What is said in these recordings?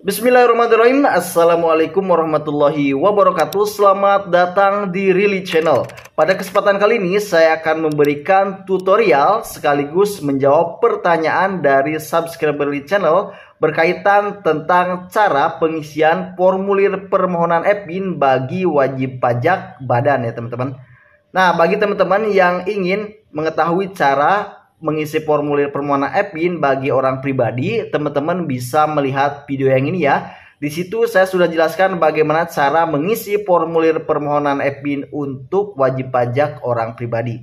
Bismillahirrahmanirrahim. Assalamualaikum warahmatullahi wabarakatuh. Selamat datang di Rilly Channel. Pada kesempatan kali ini saya akan memberikan tutorial sekaligus menjawab pertanyaan dari subscriber Rilly Channel berkaitan tentang cara pengisian formulir permohonan EPIN bagi wajib pajak badan ya teman-teman. Nah, bagi teman-teman yang ingin mengetahui cara mengisi formulir permohonan EPIN bagi orang pribadi, teman-teman bisa melihat video yang ini ya. Di situ saya sudah jelaskan bagaimana cara mengisi formulir permohonan EPIN untuk wajib pajak orang pribadi.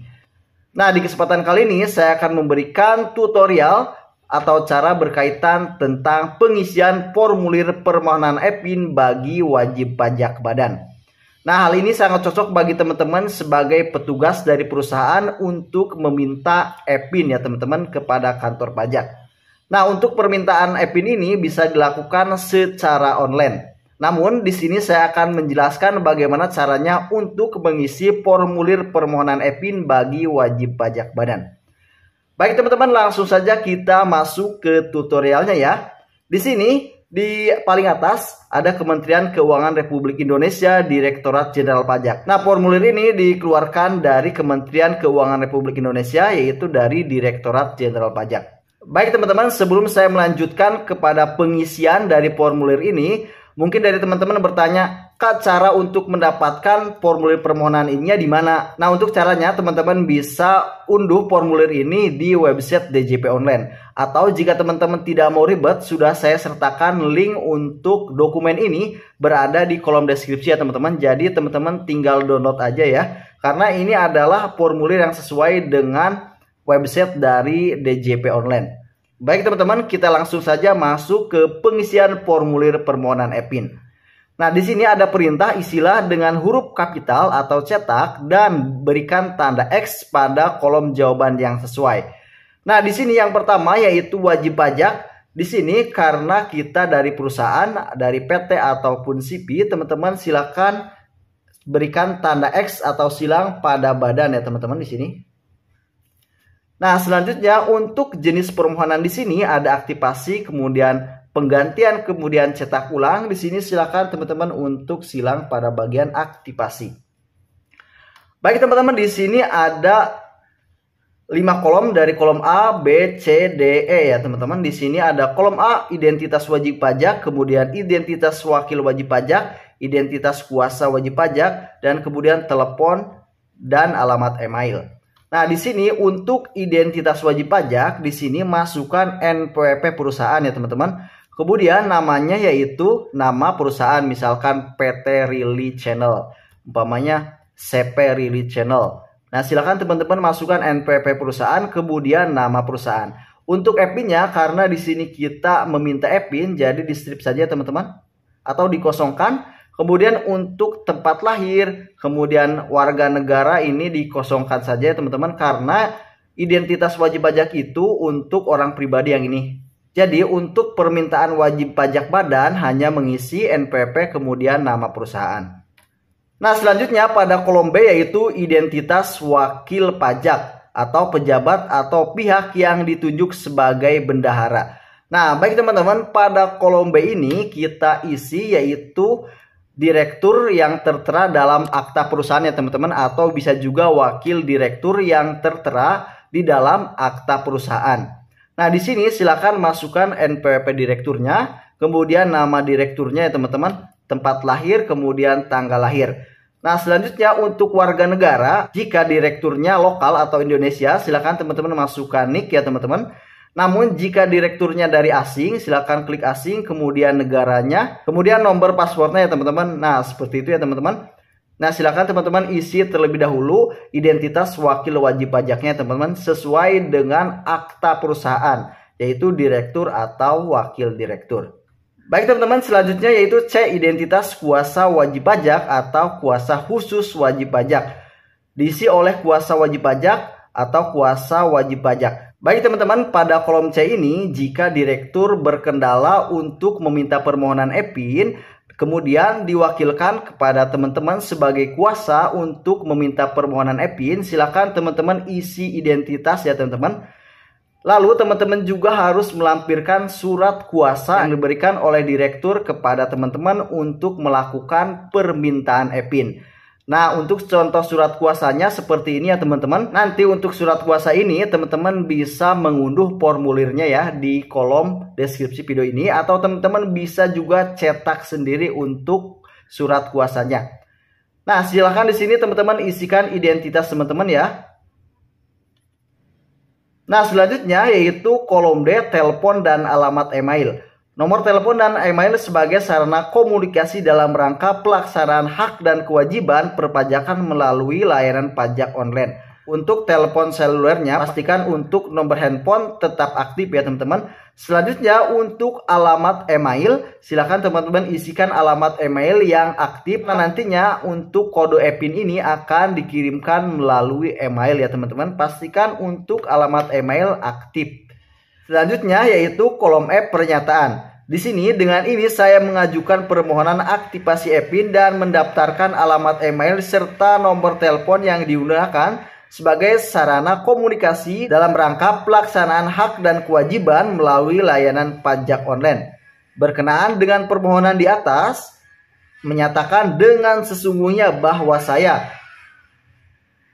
Nah, di kesempatan kali ini saya akan memberikan tutorial atau cara berkaitan tentang pengisian formulir permohonan EPIN bagi wajib pajak badan. Nah, hal ini sangat cocok bagi teman-teman sebagai petugas dari perusahaan untuk meminta EPIN ya teman-teman kepada kantor pajak. Nah, untuk permintaan EPIN ini bisa dilakukan secara online. Namun, di sini saya akan menjelaskan bagaimana caranya untuk mengisi formulir permohonan EPIN bagi wajib pajak badan. Baik teman-teman, langsung saja kita masuk ke tutorialnya ya. Di sini di paling atas ada Kementerian Keuangan Republik Indonesia Direktorat Jenderal Pajak. Nah, formulir ini dikeluarkan dari Kementerian Keuangan Republik Indonesia, yaitu dari Direktorat Jenderal Pajak. Baik teman-teman, sebelum saya melanjutkan kepada pengisian dari formulir ini, mungkin dari teman-teman bertanya, Kak, cara untuk mendapatkan formulir permohonan ini di mana? Nah, untuk caranya teman-teman bisa unduh formulir ini di website DJP Online. Atau jika teman-teman tidak mau ribet, sudah saya sertakan link untuk dokumen ini berada di kolom deskripsi ya teman-teman. Jadi teman-teman tinggal download aja ya. Karena ini adalah formulir yang sesuai dengan website dari DJP Online. Baik teman-teman, kita langsung saja masuk ke pengisian formulir permohonan EPIN. Nah, di sini ada perintah isilah dengan huruf kapital atau cetak dan berikan tanda X pada kolom jawaban yang sesuai. Nah, di sini yang pertama yaitu wajib pajak. Di sini karena kita dari perusahaan, dari PT ataupun CP, teman-teman silakan berikan tanda X atau silang pada badan ya teman-teman di sini. Nah, selanjutnya untuk jenis permohonan di sini ada aktivasi, kemudian penggantian, kemudian cetak ulang. Di sini silakan teman-teman untuk silang pada bagian aktivasi. Baik teman-teman, di sini ada 5 kolom dari kolom A, B, C, D, E ya teman-teman. Di sini ada kolom A identitas wajib pajak, kemudian identitas wakil wajib pajak, identitas kuasa wajib pajak, dan kemudian telepon dan alamat email. Nah, di sini untuk identitas wajib pajak, di sini masukkan NPWP perusahaan ya teman-teman. Kemudian namanya yaitu nama perusahaan, misalkan PT Rilly Channel, umpamanya CP Rilly Channel. Nah, silakan teman-teman masukkan NPWP perusahaan, kemudian nama perusahaan. Untuk EPIN-nya, karena di sini kita meminta EPIN, jadi di strip saja teman-teman, atau dikosongkan. Kemudian untuk tempat lahir, kemudian warga negara ini dikosongkan saja teman-teman, karena identitas wajib pajak itu untuk orang pribadi yang ini. Jadi untuk permintaan wajib pajak badan hanya mengisi NPWP kemudian nama perusahaan. Nah, selanjutnya pada kolom B yaitu identitas wakil pajak atau pejabat atau pihak yang ditunjuk sebagai bendahara. Nah, baik teman-teman, pada kolom B ini kita isi yaitu direktur yang tertera dalam akta perusahaan ya teman-teman, atau bisa juga wakil direktur yang tertera di dalam akta perusahaan. Nah, di sini silakan masukkan NPWP direkturnya, kemudian nama direkturnya ya teman-teman, tempat lahir, kemudian tanggal lahir. Nah, selanjutnya untuk warga negara, jika direkturnya lokal atau Indonesia, silakan teman-teman masukkan NIK ya teman-teman. Namun jika direkturnya dari asing, silakan klik asing, kemudian negaranya, kemudian nomor paspornya ya teman-teman. Nah, seperti itu ya teman-teman. Nah, silakan teman-teman isi terlebih dahulu identitas wakil wajib pajaknya teman-teman sesuai dengan akta perusahaan, yaitu direktur atau wakil direktur. Baik teman-teman, selanjutnya yaitu C, identitas kuasa wajib pajak atau kuasa khusus wajib pajak. Diisi oleh kuasa wajib pajak atau kuasa wajib pajak. Baik teman-teman, pada kolom C ini jika direktur berkendala untuk meminta permohonan EPIN, kemudian diwakilkan kepada teman-teman sebagai kuasa untuk meminta permohonan EPIN, silakan teman-teman isi identitas ya teman-teman. Lalu teman-teman juga harus melampirkan surat kuasa yang diberikan oleh direktur kepada teman-teman untuk melakukan permintaan e-PIN. Nah, untuk contoh surat kuasanya seperti ini ya teman-teman. Nanti untuk surat kuasa ini teman-teman bisa mengunduh formulirnya ya di kolom deskripsi video ini, atau teman-teman bisa juga cetak sendiri untuk surat kuasanya. Nah, silahkan di sini teman-teman isikan identitas teman-teman ya. Nah, selanjutnya yaitu kolom D, telepon dan alamat email. Nomor telepon dan email sebagai sarana komunikasi dalam rangka pelaksanaan hak dan kewajiban perpajakan melalui layanan pajak online. Untuk telepon selulernya, pastikan untuk nomor handphone tetap aktif ya teman-teman. Selanjutnya untuk alamat email, silakan teman-teman isikan alamat email yang aktif. Nah, nantinya untuk kode e-PIN ini akan dikirimkan melalui email ya teman-teman. Pastikan untuk alamat email aktif. Selanjutnya yaitu kolom E pernyataan. Di sini dengan ini saya mengajukan permohonan aktivasi e-PIN dan mendaftarkan alamat email serta nomor telepon yang digunakan sebagai sarana komunikasi dalam rangka pelaksanaan hak dan kewajiban melalui layanan pajak online. Berkenaan dengan permohonan di atas, menyatakan dengan sesungguhnya bahwa saya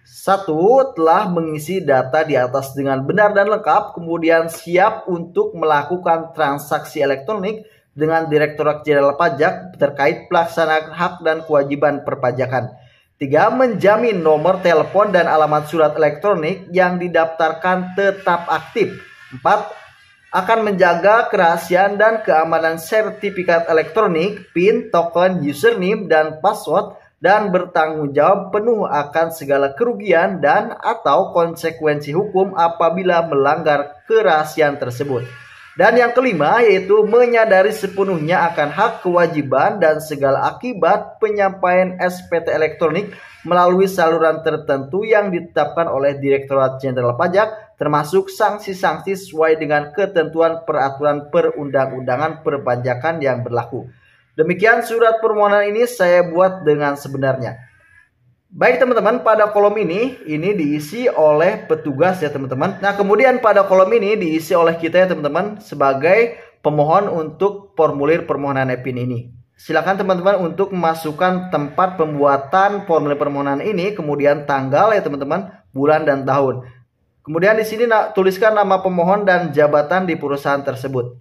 1. Telah mengisi data di atas dengan benar dan lengkap, kemudian siap untuk melakukan transaksi elektronik dengan Direktorat Jenderal Pajak terkait pelaksanaan hak dan kewajiban perpajakan. 3. Menjamin nomor telepon dan alamat surat elektronik yang didaftarkan tetap aktif. 4. Akan menjaga kerahasiaan dan keamanan sertifikat elektronik, PIN, token, username, dan password, dan bertanggung jawab penuh akan segala kerugian dan atau konsekuensi hukum apabila melanggar kerahasiaan tersebut. Dan yang kelima yaitu menyadari sepenuhnya akan hak, kewajiban, dan segala akibat penyampaian SPT elektronik melalui saluran tertentu yang ditetapkan oleh Direktorat Jenderal Pajak, termasuk sanksi-sanksi sesuai dengan ketentuan peraturan perundang-undangan perpajakan yang berlaku. Demikian surat permohonan ini saya buat dengan sebenarnya. Baik teman-teman, pada kolom ini diisi oleh petugas ya teman-teman. Nah, kemudian pada kolom ini diisi oleh kita ya teman-teman sebagai pemohon untuk formulir permohonan e-PIN ini. Silakan teman-teman untuk memasukkan tempat pembuatan formulir permohonan ini, kemudian tanggal ya teman-teman, bulan dan tahun. Kemudian di sini tuliskan nama pemohon dan jabatan di perusahaan tersebut.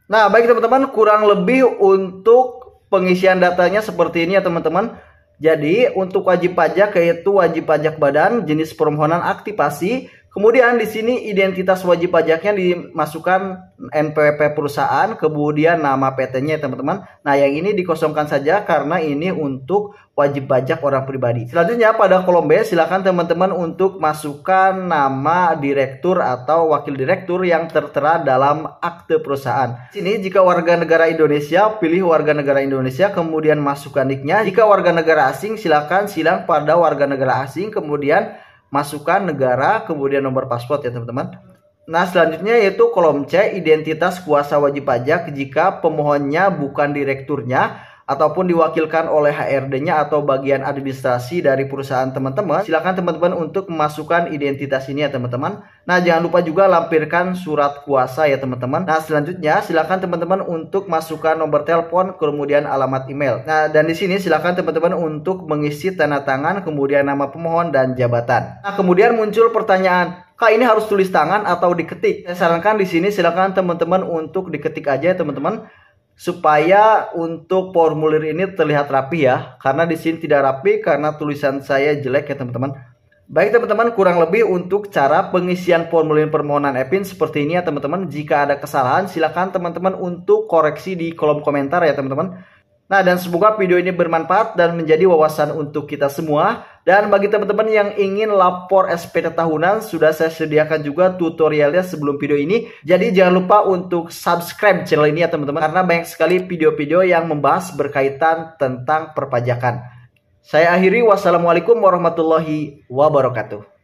Nah, baik teman-teman, kurang lebih untuk pengisian datanya seperti ini ya teman-teman. Jadi untuk wajib pajak yaitu wajib pajak badan, jenis permohonan aktivasi. Kemudian di sini identitas wajib pajaknya dimasukkan NPWP perusahaan, kemudian nama PT-nya teman-teman. Nah, yang ini dikosongkan saja karena ini untuk wajib pajak orang pribadi. Selanjutnya pada kolom B silakan teman-teman untuk masukkan nama direktur atau wakil direktur yang tertera dalam akte perusahaan. Sini jika warga negara Indonesia, pilih warga negara Indonesia, kemudian masukkan nick-nya. Jika warga negara asing silakan silang pada warga negara asing, kemudian masukkan negara, kemudian nomor paspor ya teman-teman. Nah, selanjutnya yaitu kolom C, identitas kuasa wajib pajak jika pemohonnya bukan direkturnya ataupun diwakilkan oleh HRD-nya atau bagian administrasi dari perusahaan teman-teman. Silakan teman-teman untuk memasukkan identitas ini ya teman-teman. Nah, jangan lupa juga lampirkan surat kuasa ya teman-teman. Nah, selanjutnya silakan teman-teman untuk masukkan nomor telepon, kemudian alamat email. Nah, dan di sini silakan teman-teman untuk mengisi tanda tangan, kemudian nama pemohon dan jabatan. Nah, kemudian muncul pertanyaan, Kak, ini harus tulis tangan atau diketik? Saya sarankan di sini silakan teman-teman untuk diketik aja ya teman-teman, supaya untuk formulir ini terlihat rapi ya. Karena di sini tidak rapi karena tulisan saya jelek ya teman-teman. Baik teman-teman, kurang lebih untuk cara pengisian formulir permohonan e-PIN seperti ini ya teman-teman. Jika ada kesalahan silakan teman-teman untuk koreksi di kolom komentar ya teman-teman. Nah, dan semoga video ini bermanfaat dan menjadi wawasan untuk kita semua. Dan bagi teman-teman yang ingin lapor SPT tahunan, sudah saya sediakan juga tutorialnya sebelum video ini. Jadi jangan lupa untuk subscribe channel ini ya teman-teman, karena banyak sekali video-video yang membahas berkaitan tentang perpajakan. Saya akhiri, wassalamualaikum warahmatullahi wabarakatuh.